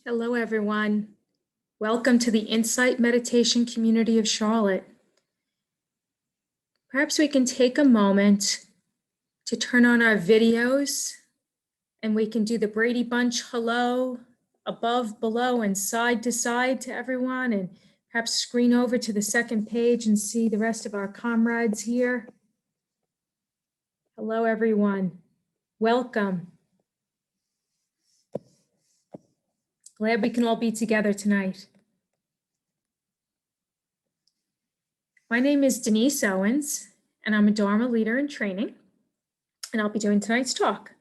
Hello, everyone. Welcome to the Insight Meditation Community of Charlotte. Perhaps we can take a moment to turn on our videos and we can do the Brady Bunch hello, above, below, and side to side to everyone, and perhaps screen over to the second page and see the rest of our comrades here. Hello, everyone. Welcome. Glad we can all be together tonight. My name is Denise Owens, and I'm a Dharma leader in training, and I'll be doing tonight's talk.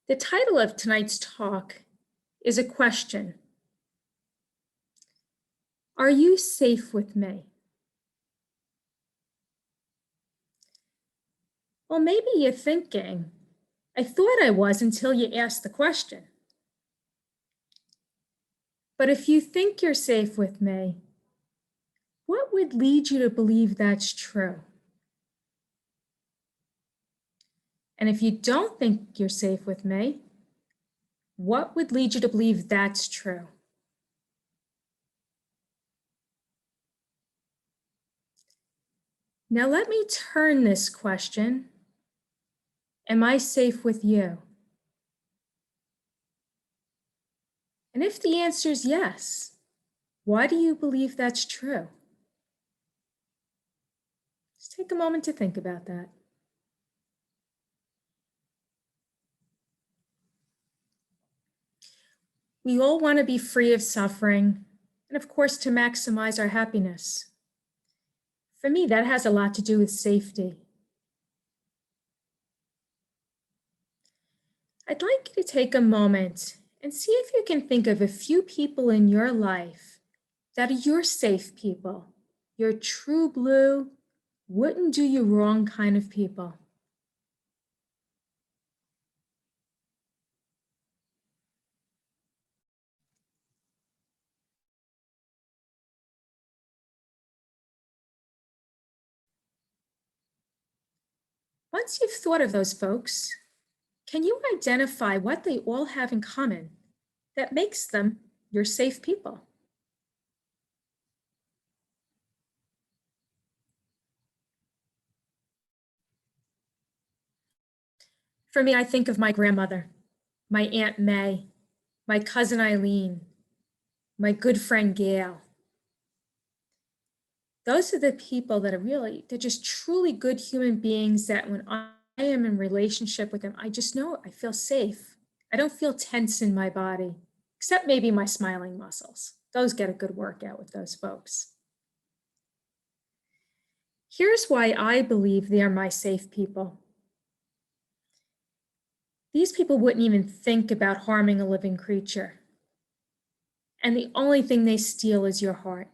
The title of tonight's talk is a question. Are you safe with me? Well, maybe you're thinking, I thought I was until you asked the question. But if you think you're safe with me, what would lead you to believe that's true? And if you don't think you're safe with me, what would lead you to believe that's true? Now let me turn this question. Am I safe with you? And if the answer is yes, why do you believe that's true? Just take a moment to think about that. We all want to be free of suffering, and of course, to maximize our happiness. For me, that has a lot to do with safety. I'd like you to take a moment and see if you can think of a few people in your life that are your safe people, your true blue, wouldn't do you wrong kind of people. Once you've thought of those folks, can you identify what they all have in common that makes them your safe people? For me, I think of my grandmother, my Aunt May, my cousin Eileen, my good friend Gail. Those are the people that are they're just truly good human beings that when I am in relationship with them, I just know I feel safe. I don't feel tense in my body, except maybe my smiling muscles. Those get a good workout with those folks. Here's why I believe they are my safe people. These people wouldn't even think about harming a living creature. And the only thing they steal is your heart.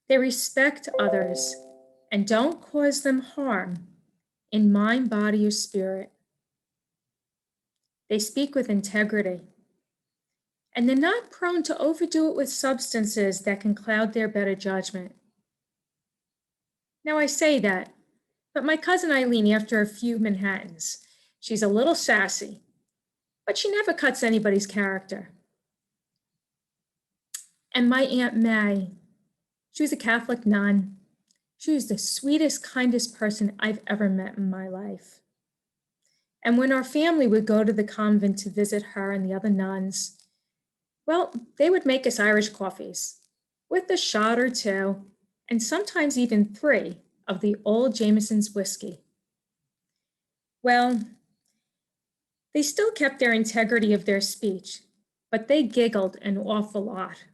They respect others and don't cause them harm in mind, body, or spirit. They speak with integrity. And they're not prone to overdo it with substances that can cloud their better judgment. Now I say that, but my cousin Eileen, after a few Manhattans, she's a little sassy, but she never cuts anybody's character. And my Aunt May, she was a Catholic nun. She was the sweetest, kindest person I've ever met in my life. And when our family would go to the convent to visit her and the other nuns, well, they would make us Irish coffees with a shot or two, and sometimes even 3 of the old Jameson's whiskey. Well, they still kept their integrity of their speech, but they giggled an awful lot.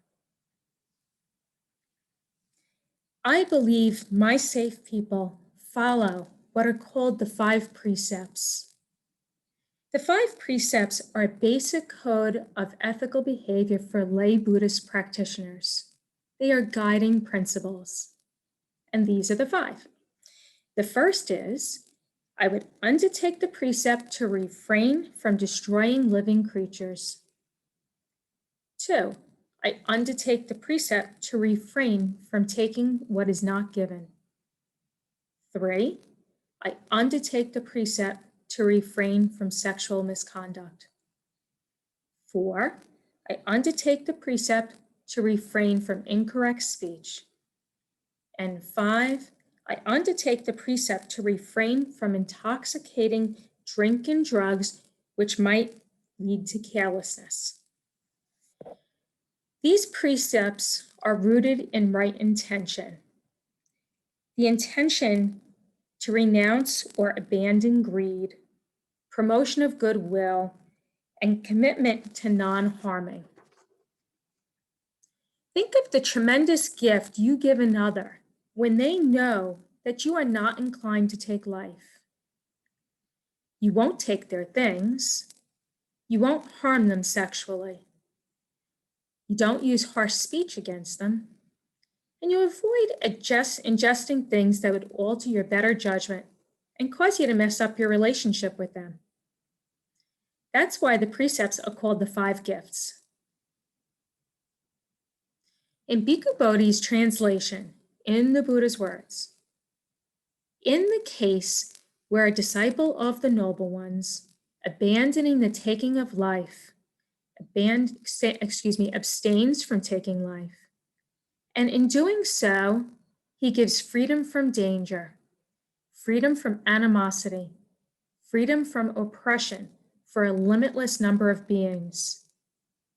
I believe my safe people follow what are called the 5 precepts. The 5 precepts are a basic code of ethical behavior for lay Buddhist practitioners. They are guiding principles, and these are the 5. The first is, I would undertake the precept to refrain from destroying living creatures. 2, I undertake the precept to refrain from taking what is not given. 3, I undertake the precept to refrain from sexual misconduct. 4, I undertake the precept to refrain from incorrect speech. And 5, I undertake the precept to refrain from intoxicating drink and drugs, which might lead to carelessness. These precepts are rooted in right intention. The intention to renounce or abandon greed, promotion of goodwill, and commitment to non-harming. Think of the tremendous gift you give another when they know that you are not inclined to take life. You won't take their things. You won't harm them sexually. You don't use harsh speech against them. And you avoid ingesting things that would alter your better judgment and cause you to mess up your relationship with them. That's why the precepts are called the 5 gifts. In Bhikkhu Bodhi's translation, in the Buddha's words, in the case where a disciple of the noble ones, abandoning the taking of life, abstains from taking life, and in doing so, he gives freedom from danger, freedom from animosity, freedom from oppression for a limitless number of beings.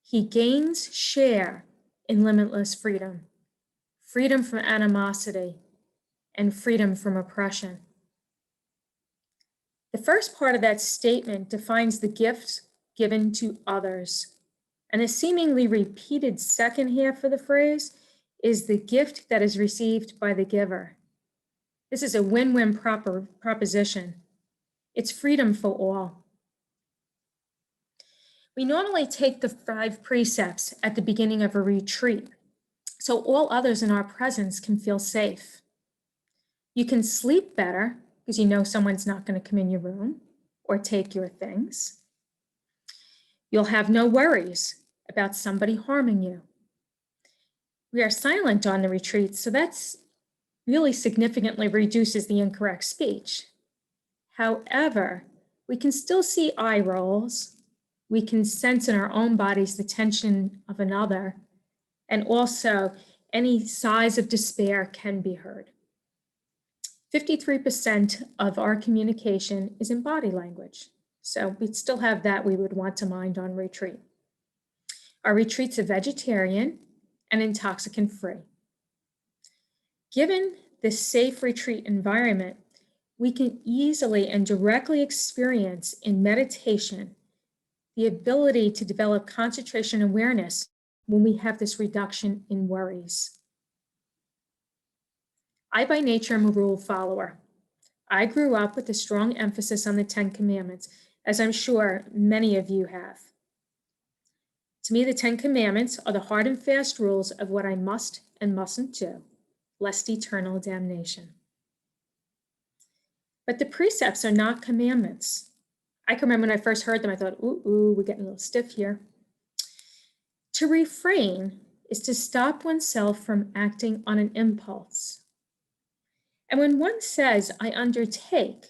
He gains share in limitless freedom, freedom from animosity, and freedom from oppression. The first part of that statement defines the gifts given to others, and the seemingly repeated second half of the phrase is the gift that is received by the giver. This is a win-win proposition. It's freedom for all. We normally take the 5 precepts at the beginning of a retreat, so all others in our presence can feel safe. You can sleep better because you know someone's not going to come in your room or take your things. You'll have no worries about somebody harming you. We are silent on the retreat, so that's really significantly reduces the incorrect speech. However, we can still see eye rolls. We can sense in our own bodies the tension of another, and also any sighs of despair can be heard. 53% of our communication is in body language, so we still have that we would want to mind on retreat. Our retreats are vegetarian and intoxicant-free. Given this safe retreat environment, we can easily and directly experience in meditation the ability to develop concentration awareness when we have this reduction in worries. I, by nature, am a rule follower. I grew up with a strong emphasis on the 10 Commandments, as I'm sure many of you have. To me, the 10 Commandments are the hard and fast rules of what I must and mustn't do, lest eternal damnation. But the precepts are not commandments. I can remember when I first heard them, I thought, ooh, we're getting a little stiff here. To refrain is to stop oneself from acting on an impulse. And when one says, I undertake,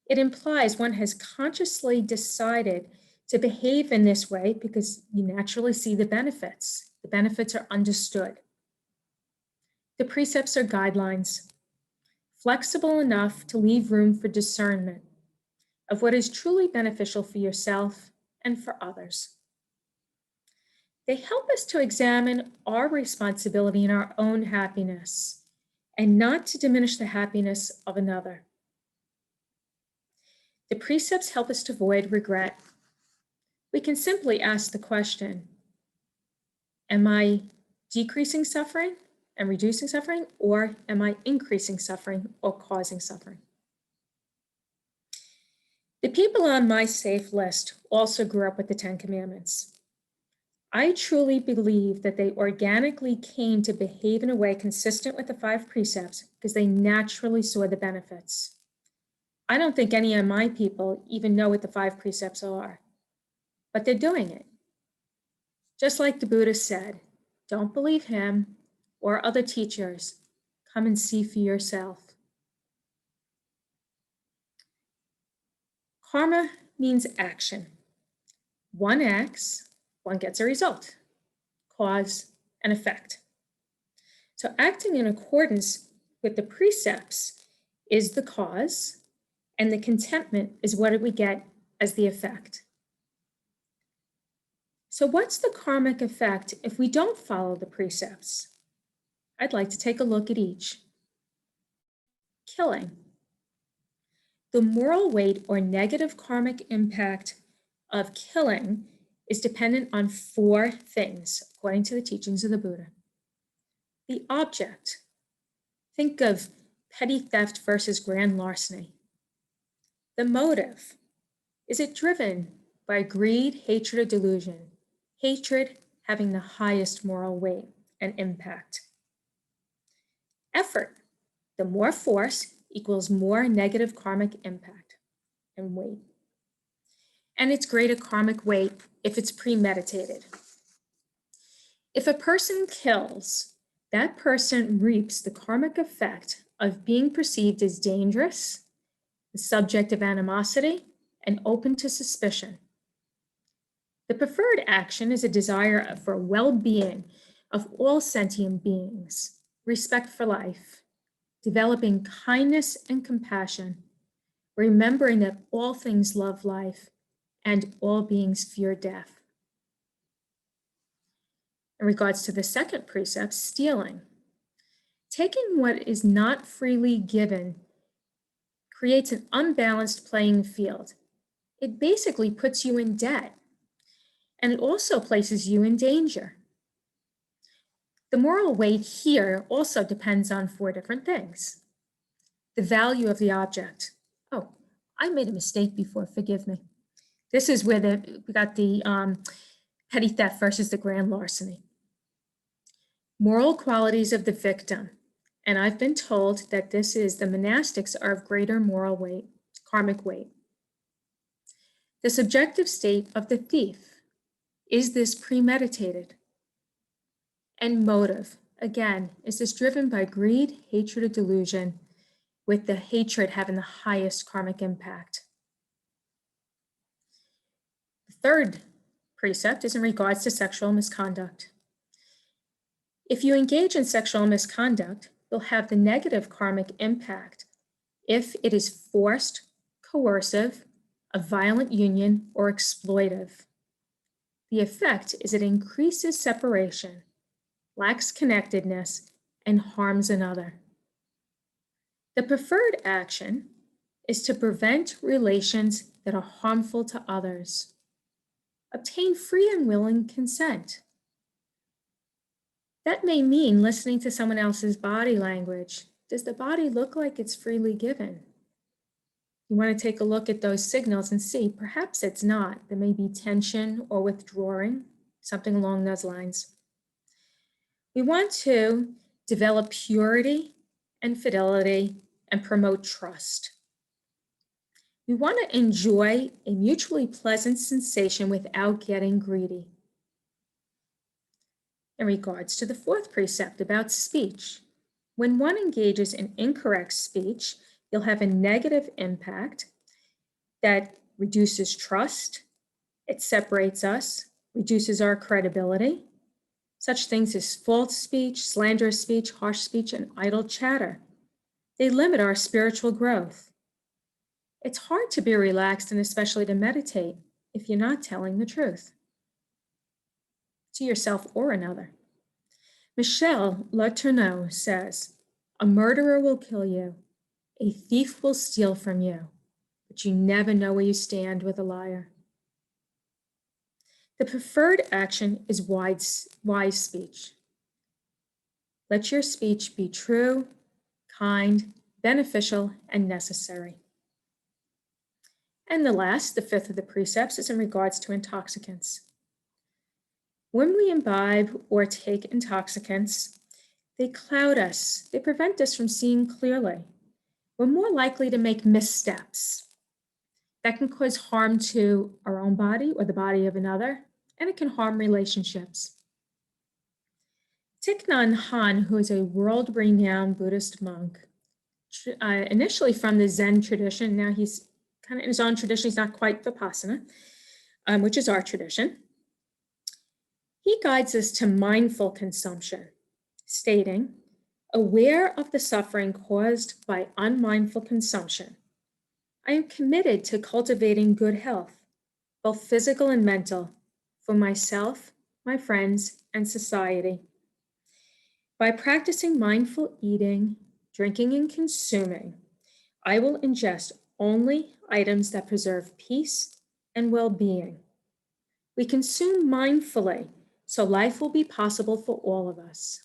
it implies one has consciously decided to behave in this way because you naturally see the benefits. The benefits are understood. The precepts are guidelines, flexible enough to leave room for discernment of what is truly beneficial for yourself and for others. They help us to examine our responsibility in our own happiness and not to diminish the happiness of another. The precepts help us to avoid regret. We can simply ask the question, am I decreasing suffering and reducing suffering, or am I increasing suffering or causing suffering? The people on my safe list also grew up with the 10 Commandments. I truly believe that they organically came to behave in a way consistent with the 5 precepts because they naturally saw the benefits. I don't think any of my people even know what the 5 precepts are, but they're doing it. Just like the Buddha said, don't believe him or other teachers. Come and see for yourself. Karma means action. One acts, one gets a result, cause and effect. So acting in accordance with the precepts is the cause, and the contentment is what we get as the effect. So what's the karmic effect if we don't follow the precepts? I'd like to take a look at each. Killing. The moral weight or negative karmic impact of killing is dependent on 4 things, according to the teachings of the Buddha. The object. Think of petty theft versus grand larceny. The motive. Is it driven by greed, hatred, or delusion? Hatred having the highest moral weight and impact. Effort. The more force equals more negative karmic impact and weight. And it's greater karmic weight if it's premeditated. If a person kills, that person reaps the karmic effect of being perceived as dangerous, the subject of animosity, and open to suspicion. The preferred action is a desire for well-being of all sentient beings, respect for life, developing kindness and compassion, remembering that all things love life and all beings fear death. In regards to the second precept, stealing. Taking what is not freely given creates an unbalanced playing field. It basically puts you in debt, and it also places you in danger. The moral weight here also depends on 4 different things. The value of the object. Oh, I made a mistake before, forgive me. This is where we got the petty theft versus the grand larceny. Moral qualities of the victim. And I've been told that the monastics are of greater moral weight, karmic weight. The subjective state of the thief. Is this premeditated? And motive. Again, is this driven by greed, hatred, or delusion, with the hatred having the highest karmic impact? The third precept is in regards to sexual misconduct. If you engage in sexual misconduct, you'll have the negative karmic impact if it is forced, coercive, a violent union, or exploitive. The effect is it increases separation, lacks connectedness, and harms another. The preferred action is to prevent relations that are harmful to others. Obtain free and willing consent. That may mean listening to someone else's body language. Does the body look like it's freely given? You want to take a look at those signals and see, perhaps it's not. There may be tension or withdrawing, something along those lines. We want to develop purity and fidelity and promote trust. We want to enjoy a mutually pleasant sensation without getting greedy. In regards to the 4th precept about speech, when one engages in incorrect speech, you'll have a negative impact that reduces trust, it separates us, reduces our credibility. Such things as false speech, slanderous speech, harsh speech, and idle chatter. They limit our spiritual growth. It's hard to be relaxed and especially to meditate if you're not telling the truth to yourself or another. Michel Letourneau says, "A murderer will kill you, a thief will steal from you, but you never know where you stand with a liar." The preferred action is wise speech. Let your speech be true, kind, beneficial, and necessary. And the 5th of the precepts, is in regards to intoxicants. When we imbibe or take intoxicants, they cloud us. They prevent us from seeing clearly. We're more likely to make missteps. That can cause harm to our own body or the body of another, and it can harm relationships. Thich Nhat Hanh, who is a world-renowned Buddhist monk, initially from the Zen tradition, now he's kind of in his own tradition, he's not quite Vipassana, which is our tradition. He guides us to mindful consumption, stating, aware of the suffering caused by unmindful consumption, I am committed to cultivating good health, both physical and mental, for myself, my friends, and society. By practicing mindful eating, drinking, and consuming, I will ingest only items that preserve peace and well-being. We consume mindfully, so life will be possible for all of us.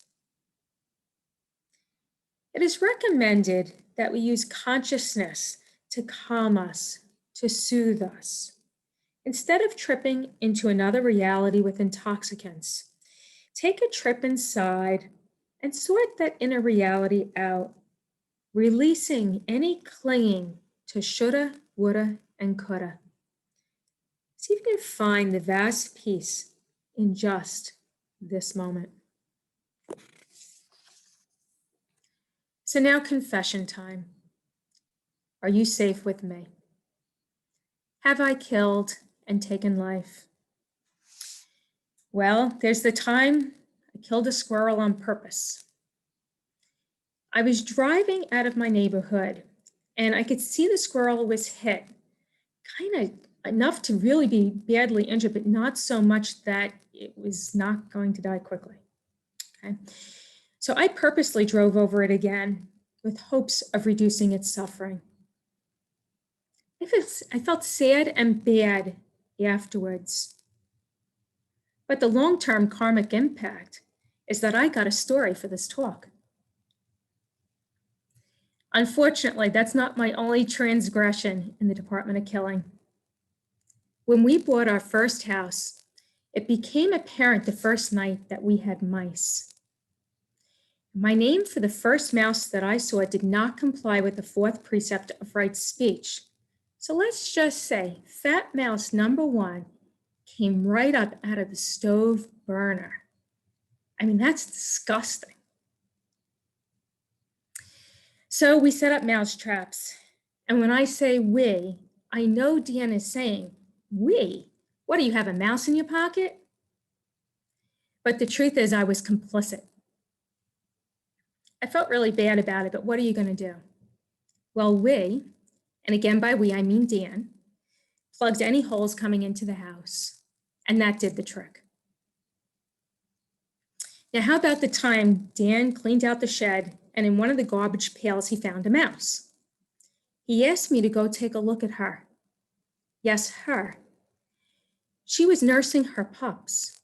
It is recommended that we use consciousness to calm us, to soothe us. Instead of tripping into another reality with intoxicants, take a trip inside and sort that inner reality out, releasing any clinging to shoulda, woulda, and coulda. See if you can find the vast peace in just this moment. So now confession time. Are you safe with me? Have I killed and taken life? Well, there's the time I killed a squirrel on purpose. I was driving out of my neighborhood and I could see the squirrel was hit, kind of enough to really be badly injured, but not so much that it was not going to die quickly. Okay. So I purposely drove over it again with hopes of reducing its suffering. I felt sad and bad afterwards. But the long-term karmic impact is that I got a story for this talk. Unfortunately, that's not my only transgression in the Department of Killing. When we bought our first house, it became apparent the first night that we had mice. My name for the first mouse that I saw did not comply with the fourth precept of right speech. So let's just say fat mouse number 1 came right up out of the stove burner. I mean, that's disgusting. So we set up mouse traps. And when I say we, I know Dan is saying, we? What, do you have a mouse in your pocket? But the truth is I was complicit. I felt really bad about it, but what are you going to do? Well, we, and again by we, I mean Dan, plugged any holes coming into the house. And that did the trick. Now, how about the time Dan cleaned out the shed and in one of the garbage pails, he found a mouse. He asked me to go take a look at her. Yes, her. She was nursing her pups.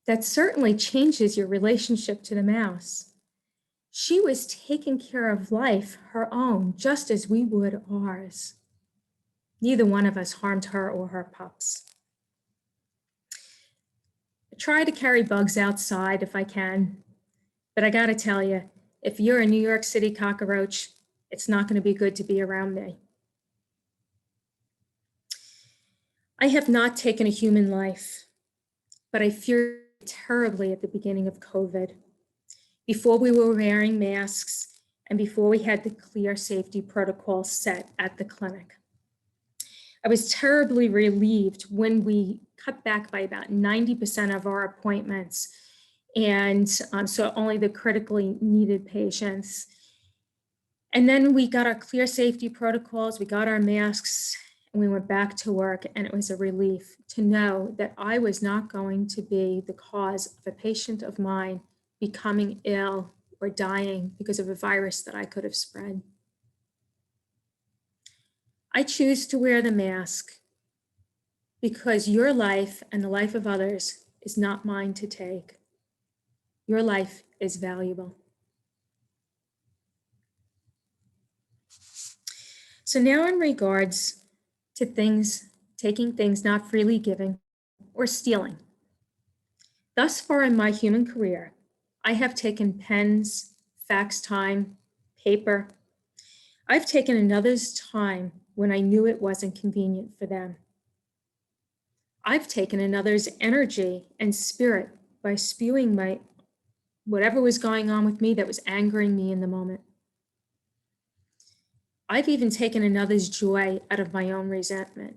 That certainly changes your relationship to the mouse. She was taking care of life, her own, just as we would ours. Neither one of us harmed her or her pups. I try to carry bugs outside if I can, but I gotta tell you, if you're a New York City cockroach, it's not gonna be good to be around me. I have not taken a human life, but I feared terribly at the beginning of COVID, before we were wearing masks and before we had the clear safety protocols set at the clinic. I was terribly relieved when we cut back by about 90% of our appointments, and so only the critically needed patients. And then we got our clear safety protocols, we got our masks, and we went back to work, and it was a relief to know that I was not going to be the cause of a patient of mine becoming ill or dying because of a virus that I could have spread. I choose to wear the mask because your life and the life of others is not mine to take. Your life is valuable. So now in regards to taking things not freely given or stealing. Thus far in my human career, I have taken pens, fax time, paper. I've taken another's time when I knew it wasn't convenient for them. I've taken another's energy and spirit by spewing whatever was going on with me that was angering me in the moment. I've even taken another's joy out of my own resentment.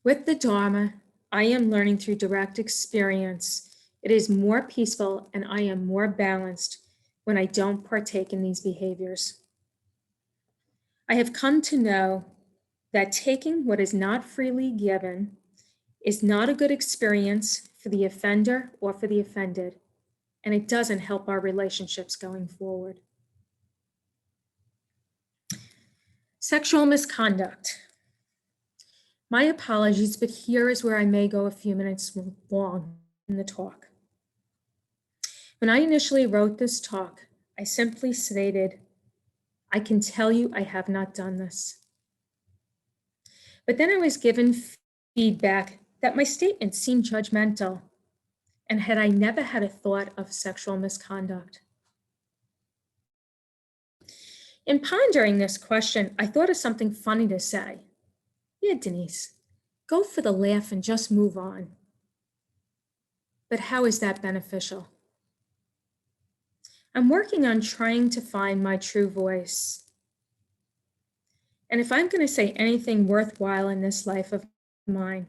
With the Dharma, I am learning through direct experience. It is more peaceful and I am more balanced when I don't partake in these behaviors. I have come to know that taking what is not freely given is not a good experience for the offender or for the offended, and it doesn't help our relationships going forward. Sexual misconduct. My apologies, but here is where I may go a few minutes long in the talk. When I initially wrote this talk, I simply stated, I can tell you I have not done this. But then I was given feedback that my statement seemed judgmental, and had I never had a thought of sexual misconduct. In pondering this question, I thought of something funny to say. Yeah, Denise, go for the laugh and just move on. But how is that beneficial? I'm working on trying to find my true voice. And if I'm going to say anything worthwhile in this life of mine,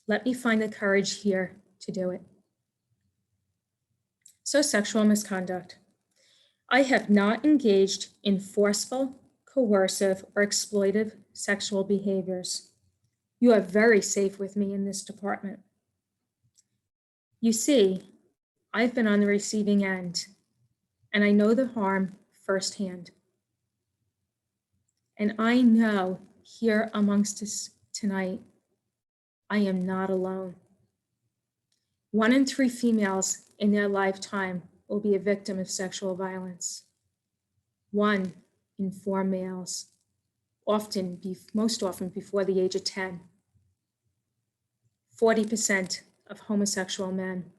let me find the courage here to do it. So, sexual misconduct. I have not engaged in forceful, coercive, or exploitive sexual behaviors. You are very safe with me in this department. You see, I've been on the receiving end, and I know the harm firsthand. And I know here amongst us tonight, I am not alone. 1 in 3 females in their lifetime will be a victim of sexual violence. 1 in 4 males, most often before the age of 10. 40% of homosexual men.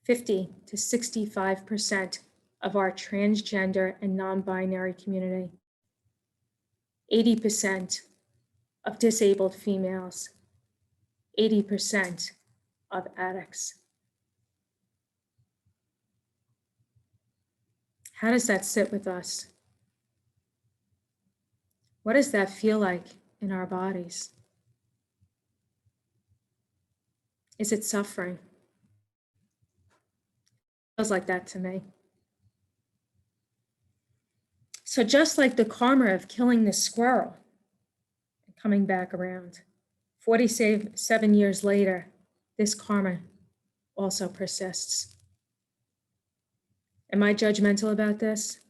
50 to 65% of our transgender and non-binary community. 80% of disabled females. 80% of addicts. How does that sit with us? What does that feel like in our bodies? Is it suffering? Feels like that to me. So just like the karma of killing the squirrel and coming back around, 47 years later, this karma also persists. Am I judgmental about this?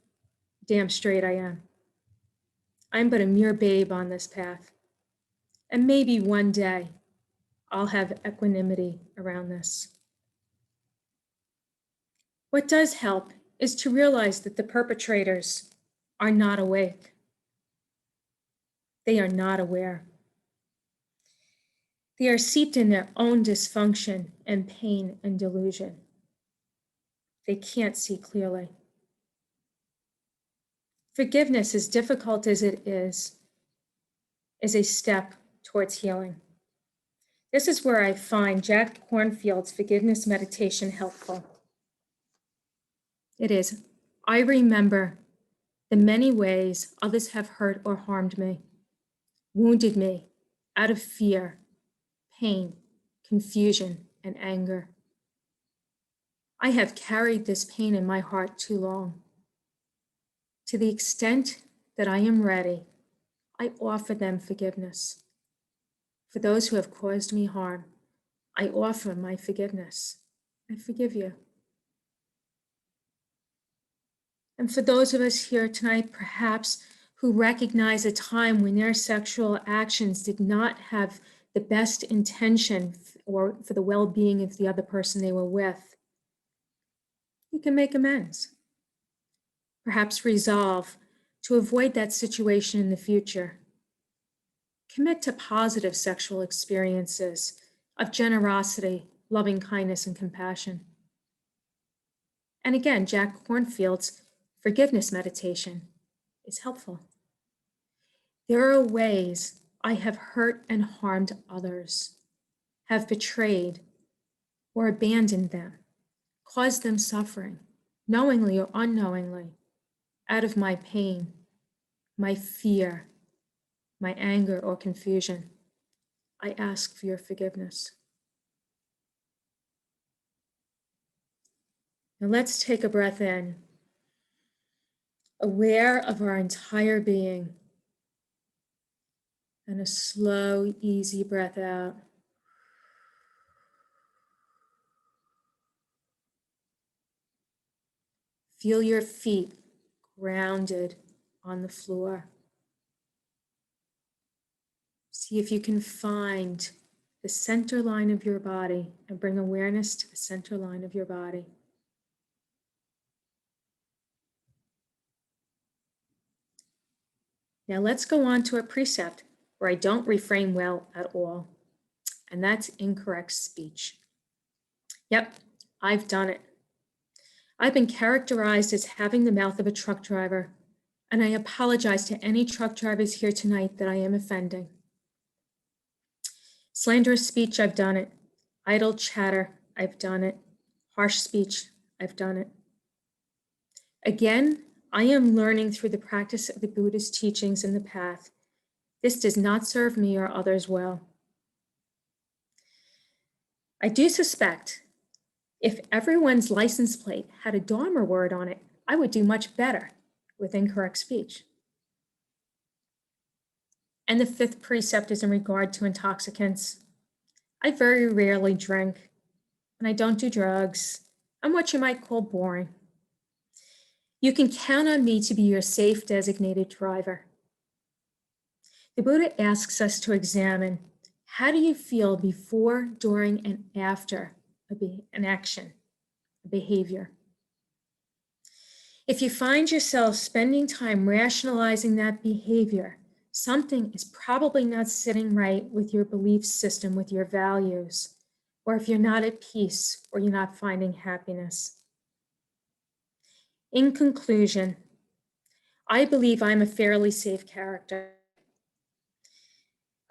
Damn straight I am. I'm but a mere babe on this path. And maybe one day I'll have equanimity around this. What does help is to realize that the perpetrators are not awake. They are not aware. They are seeped in their own dysfunction and pain and delusion. They can't see clearly. Forgiveness, as difficult as it is a step towards healing. This is where I find Jack Kornfield's forgiveness meditation helpful. It is, I remember the many ways others have hurt or harmed me, wounded me out of fear, pain, confusion, and anger. I have carried this pain in my heart too long. To the extent that I am ready, I offer them forgiveness. For those who have caused me harm, I offer my forgiveness. I forgive you. And for those of us here tonight, perhaps, who recognize a time when their sexual actions did not have the best intention or for the well-being of the other person they were with, you can make amends. Perhaps resolve to avoid that situation in the future. Commit to positive sexual experiences of generosity, loving kindness, and compassion. And again, Jack Kornfield's forgiveness meditation is helpful. There are ways I have hurt and harmed others, have betrayed or abandoned them, caused them suffering, knowingly or unknowingly, out of my pain, my fear, my anger or confusion. I ask for your forgiveness. Now let's take a breath in, aware of our entire being, and a slow, easy breath out. Feel your feet grounded on the floor. See if you can find the center line of your body and bring awareness to the center line of your body. Now let's go on to a precept where I don't reframe well at all, and that's incorrect speech. Yep, I've done it. I've been characterized as having the mouth of a truck driver, and I apologize to any truck drivers here tonight that I am offending. Slanderous speech, I've done it. Idle chatter, I've done it. Harsh speech, I've done it. Again, I am learning through the practice of the Buddha's teachings in the path. This does not serve me or others well. I do suspect if everyone's license plate had a Dharma word on it, I would do much better with incorrect speech. And the fifth precept is in regard to intoxicants. I very rarely drink, and I don't do drugs. I'm what you might call boring. You can count on me to be your safe designated driver. The Buddha asks us to examine, how do you feel before, during, and after an action, a behavior? If you find yourself spending time rationalizing that behavior, something is probably not sitting right with your belief system, with your values, or if you're not at peace or you're not finding happiness. In conclusion, I believe I'm a fairly safe character.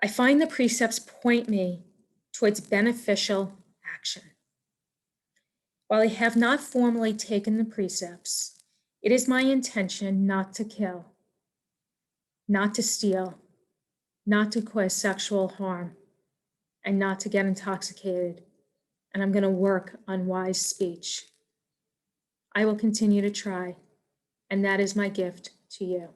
I find the precepts point me towards beneficial action. While I have not formally taken the precepts, it is my intention not to kill, not to steal, not to cause sexual harm, and not to get intoxicated. And I'm going to work on wise speech. I will continue to try, and that is my gift to you.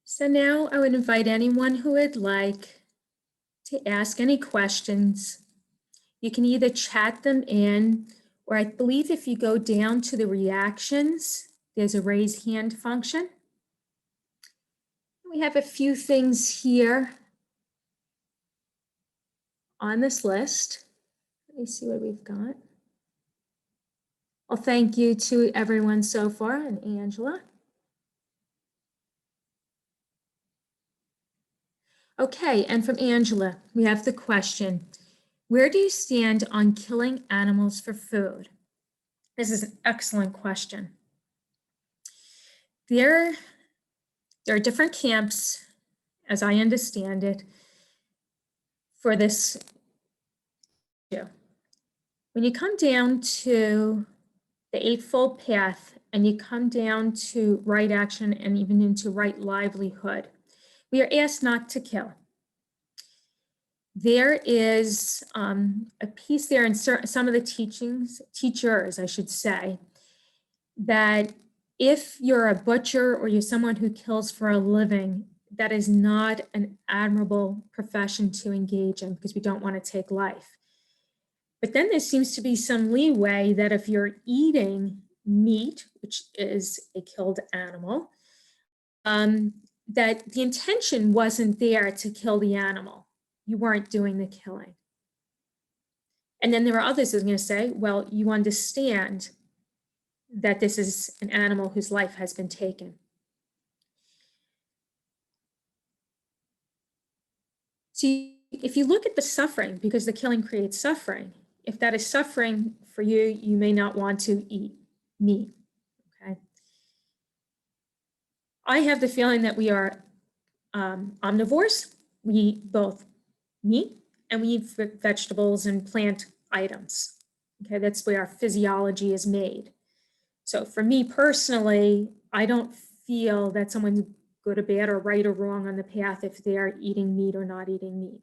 So now I would invite anyone who would like to ask any questions. You can either chat them in, or I believe if you go down to the reactions, there's a raise hand function. We have a few things here on this list. Let me see what we've got. Well, thank you to everyone so far, and Angela. Okay, and from Angela, we have the question, where do you stand on killing animals for food? This is an excellent question. There are different camps, as I understand it, for this issue. When you come down to the Eightfold Path and you come down to right action and even into right livelihood, we are asked not to kill. There is a piece there in some of the teachers, I should say, that if you're a butcher or you're someone who kills for a living, that is not an admirable profession to engage in because we don't want to take life. But then there seems to be some leeway that if you're eating meat, which is a killed animal, that the intention wasn't there to kill the animal. You weren't doing the killing. And then there are others who are going to say, well, you understand that this is an animal whose life has been taken. So if you look at the suffering, because the killing creates suffering, if that is suffering for you, you may not want to eat meat, okay? I have the feeling that we are omnivores. We eat both meat and we eat vegetables and plant items, okay? That's where our physiology is made. So for me personally, I don't feel that someone's good or bad or right or wrong on the path if they're eating meat or not eating meat.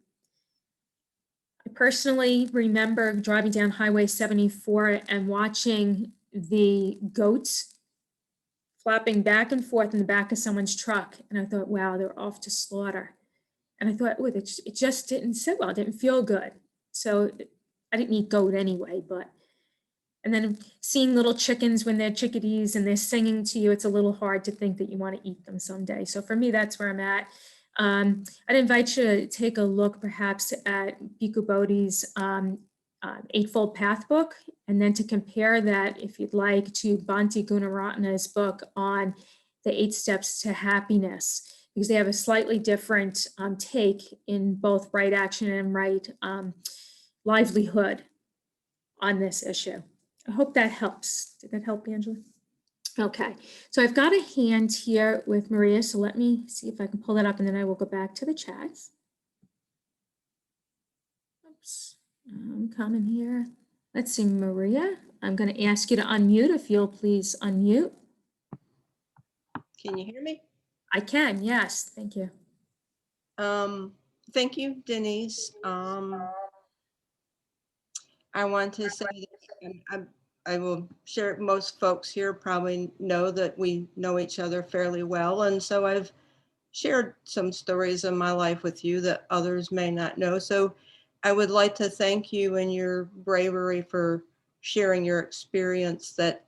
I personally remember driving down Highway 74 and watching the goats flapping back and forth in the back of someone's truck. And I thought, wow, they're off to slaughter. And I thought, oh, it just didn't sit well. It didn't feel good. So I didn't eat goat anyway, but, and then seeing little chickens when they're chickadees and they're singing to you, it's a little hard to think that you want to eat them someday. So for me, that's where I'm at. I'd invite you to take a look perhaps at Bhikkhu Bodhi's Eightfold Path book, and then to compare that, if you'd like, to Bhante Gunaratana's book on the 8 Steps to Happiness, because they have a slightly different take in both right action and right livelihood on this issue. I hope that helps. Did that help, Angela? Okay, so I've got a hand here with Maria, so let me see if I can pull that up and then I will go back to the chats. Oops, I'm coming here. Let's see, Maria, I'm going to ask you to unmute if you'll please unmute. Can you hear me? I can, yes, thank you. Thank you, Denise. I want to say that I will share, most folks here probably know that we know each other fairly well. And so I've shared some stories of my life with you that others may not know. So I would like to thank you and your bravery for sharing your experience, that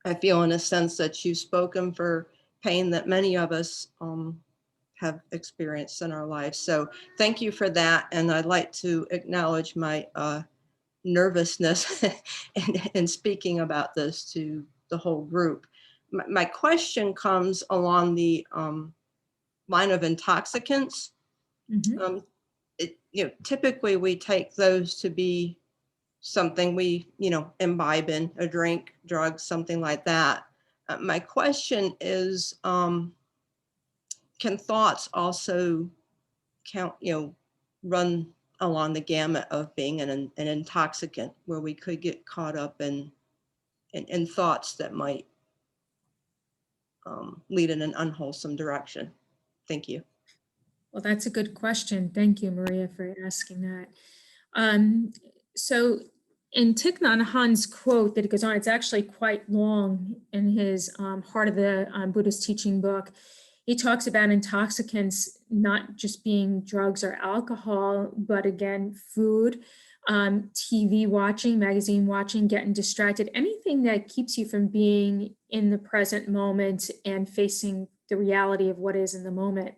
I feel in a sense that you've spoken for pain that many of us have experienced in our lives. So thank you for that. And I'd like to acknowledge my nervousness in speaking about this to the whole group. My question comes along the line of intoxicants. Mm-hmm. Typically we take those to be something we, imbibe in, a drink, drugs, something like that. My question is, can thoughts also count, run along the gamut of being an intoxicant, where we could get caught up in thoughts that might lead in an unwholesome direction? Thank you. Well, that's a good question. Thank you, Maria, for asking that. So in Thich Nhat Hanh's quote that he goes on, it's actually quite long in his Heart of the Buddhist Teaching book. He talks about intoxicants not just being drugs or alcohol, but again, food, TV watching, magazine watching, getting distracted, anything that keeps you from being in the present moment and facing the reality of what is in the moment.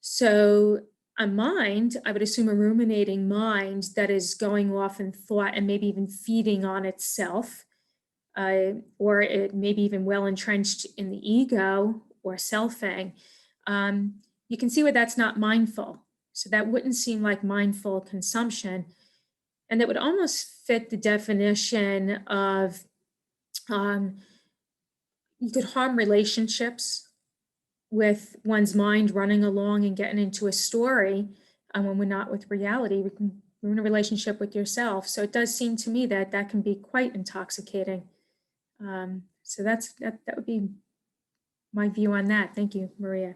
So a mind, I would assume a ruminating mind that is going off in thought and maybe even feeding on itself, or it maybe even well entrenched in the ego or selfing, you can see where that's not mindful. So that wouldn't seem like mindful consumption. And that would almost fit the definition of you could harm relationships with one's mind running along and getting into a story when we're not with reality. We can ruin a relationship with yourself. So it does seem to me that that can be quite intoxicating. So that would be my view on that. Thank you, Maria. I'm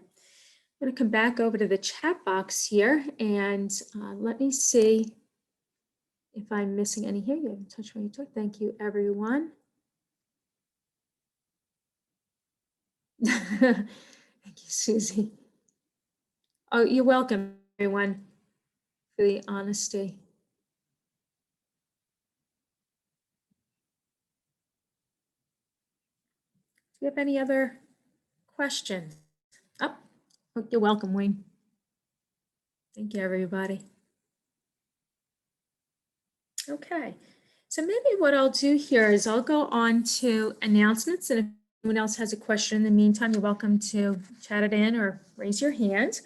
going to come back over to the chat box here and let me see if I'm missing any here. You haven't touched when you took. Thank you, everyone. Thank you, Susie. Oh, you're welcome, everyone, for the honesty. Do you have any other questions? Oh, you're welcome, Wayne. Thank you, everybody. Okay, so maybe what I'll do here is I'll go on to announcements, and if anyone else has a question in the meantime, you're welcome to chat it in or raise your hand.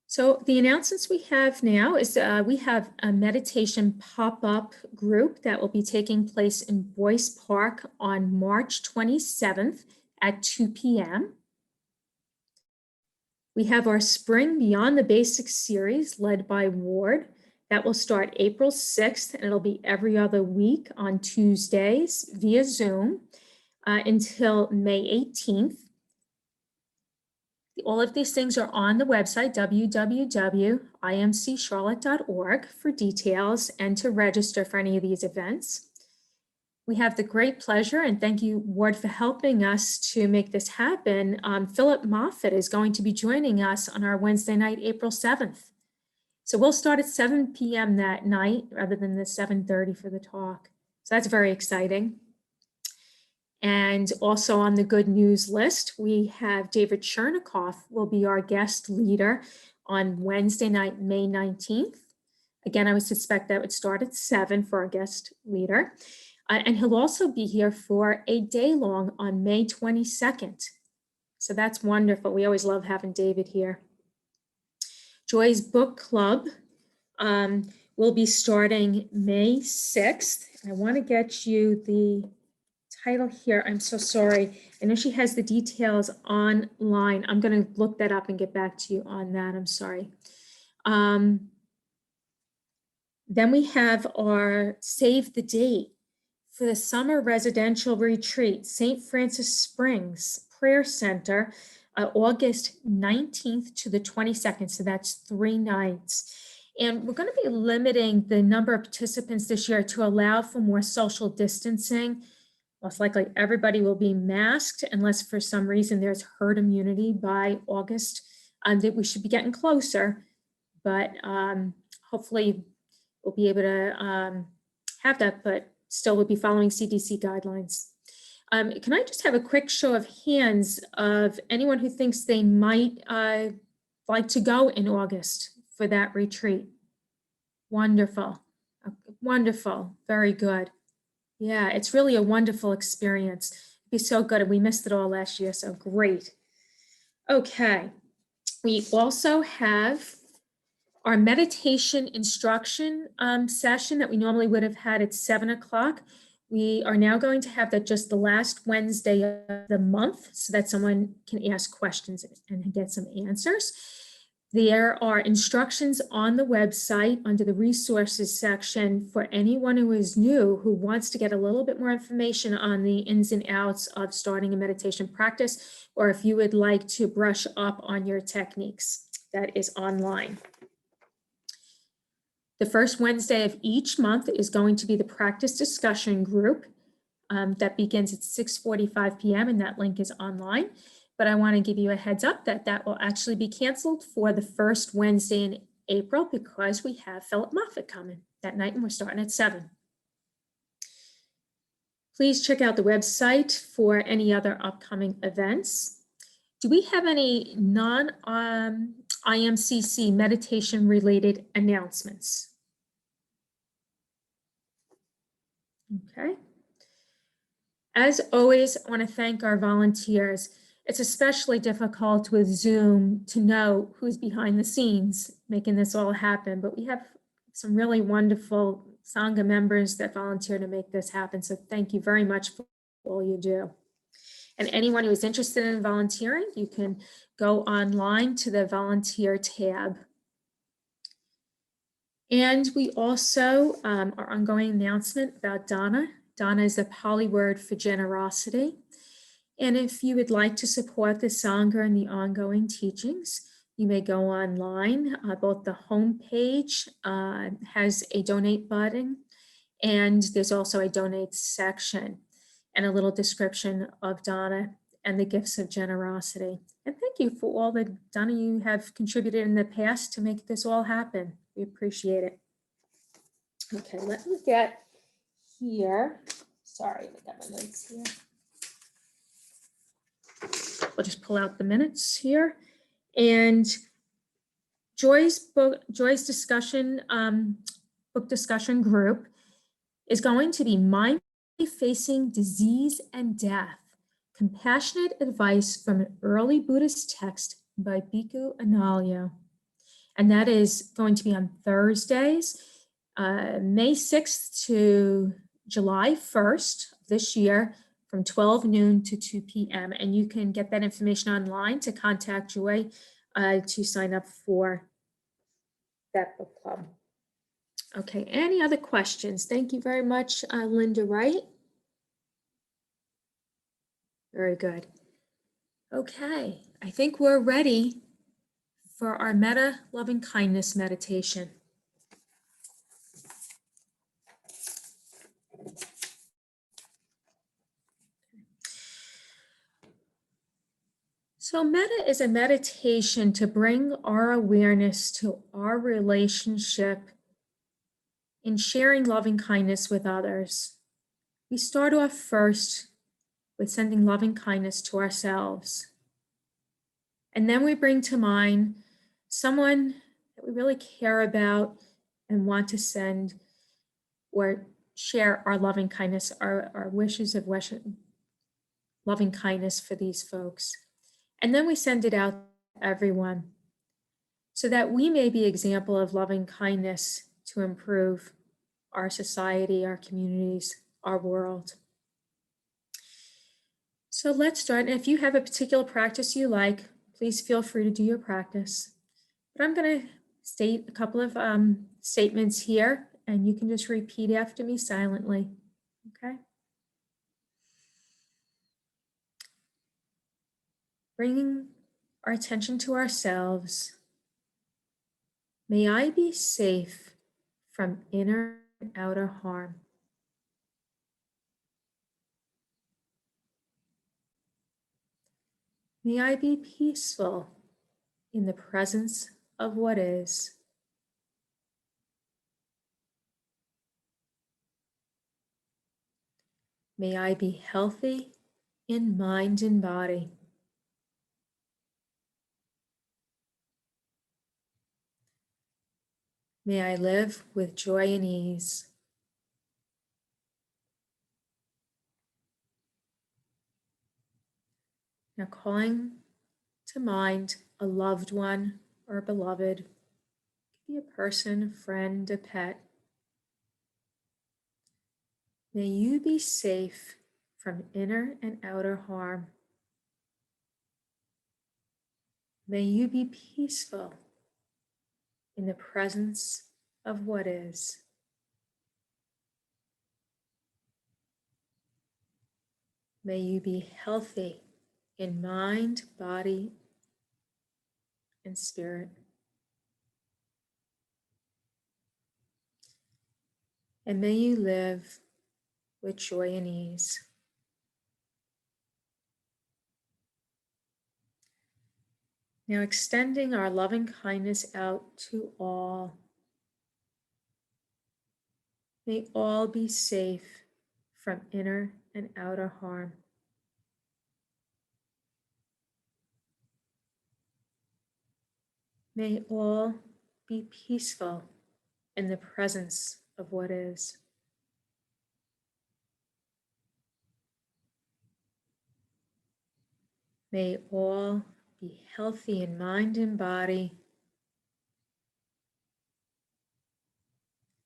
So the announcements we have now is we have a meditation pop-up group that will be taking place in Boyce Park on March 27th at 2 p.m. We have our Spring Beyond the Basics series led by Ward, That will start April 6th, and it'll be every other week on Tuesdays via Zoom until May 18th. All of these things are on the website, www.imccharlotte.org, for details and to register for any of these events. We have the great pleasure, and thank you, Ward, for helping us to make this happen. Philip Moffitt is going to be joining us on our Wednesday night, April 7th. So we'll start at 7 p.m. that night rather than the 7:30 for the talk. So that's very exciting. And also on the good news list, we have David Chernikoff will be our guest leader on Wednesday night, May 19th. Again, I would suspect that would start at 7 for our guest leader. And he'll also be here for a day long on May 22nd. So that's wonderful. We always love having David here. Joy's Book Club will be starting May 6th. I want to get you the title here. I'm so sorry. I know she has the details online. I'm going to look that up and get back to you on that. I'm sorry. Then we have our save the date for the summer residential retreat, St. Francis Springs Prayer Center, August 19th to the 22nd. So that's 3 nights. And we're going to be limiting the number of participants this year to allow for more social distancing. Most likely everybody will be masked unless for some reason there's herd immunity by August. That we should be getting closer, but hopefully we'll be able to have that, but still we'll be following CDC guidelines. Can I just have a quick show of hands of anyone who thinks they might like to go in August for that retreat? Wonderful, wonderful, very good. Yeah, it's really a wonderful experience. It'd be so good, and we missed it all last year, so great. Okay, we also have our meditation instruction session that we normally would have had at 7 o'clock. We are now going to have that just the last Wednesday of the month so that someone can ask questions and get some answers. There are instructions on the website under the resources section for anyone who is new who wants to get a little bit more information on the ins and outs of starting a meditation practice, or if you would like to brush up on your techniques. That is online. The first Wednesday of each month is going to be the practice discussion group that begins at 6:45 p.m. and that link is online. But I want to give you a heads up that that will actually be canceled for the first Wednesday in April because we have Philip Moffitt coming that night and we're starting at 7. Please check out the website for any other upcoming events. Do we have any non-IMCC meditation related announcements? Okay. As always, I want to thank our volunteers. It's especially difficult with Zoom to know who's behind the scenes making this all happen, but we have some really wonderful Sangha members that volunteer to make this happen. So thank you very much for all you do. And anyone who is interested in volunteering, you can go online to the volunteer tab. And we also, our ongoing announcement about Dana. Dana is a Pali word for generosity. And if you would like to support the Sangha and the ongoing teachings, you may go online. Both the homepage has a donate button, and there's also a donate section and a little description of Dana and the gifts of generosity. And thank you for all that, Dana, you have contributed in the past to make this all happen. We appreciate it. Okay, let me get here. Sorry, I got my notes here. We'll just pull out the minutes here. And Joy's discussion, book discussion group is going to be Mindfully Facing Disease and Death, Compassionate Advice from an Early Buddhist Text by Bhikkhu Analayo. And that is going to be on Thursdays, May 6th to July 1st this year, from 12 noon to 2 p.m. And you can get that information online to contact Joy to sign up for that book club. Okay, any other questions? Thank you very much, Linda Wright. Very good. Okay, I think we're ready for our meta loving kindness meditation. So meta is a meditation to bring our awareness to our relationship in sharing loving kindness with others. We start off first with sending loving kindness to ourselves. And then we bring to mind someone that we really care about and want to send or share our loving kindness, our wishes of loving kindness for these folks. And then we send it out to everyone so that we may be an example of loving kindness to improve our society, our communities, our world. So let's start. And if you have a particular practice you like, please feel free to do your practice. But I'm going to state a couple of statements here, and you can just repeat after me silently. Okay? Bringing our attention to ourselves. May I be safe from inner and outer harm. May I be peaceful in the presence of what is. May I be healthy in mind and body. May I live with joy and ease. Now calling to mind a loved one or a beloved, it could be a person, a friend, a pet. May you be safe from inner and outer harm. May you be peaceful in the presence of what is. May you be healthy in mind, body, and spirit. And may you live with joy and ease. Now extending our loving kindness out to all. May all be safe from inner and outer harm. May all be peaceful in the presence of what is. May all be healthy in mind and body.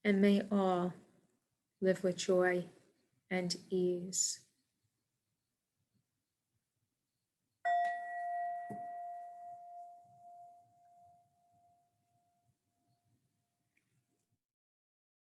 And may all live with joy and ease.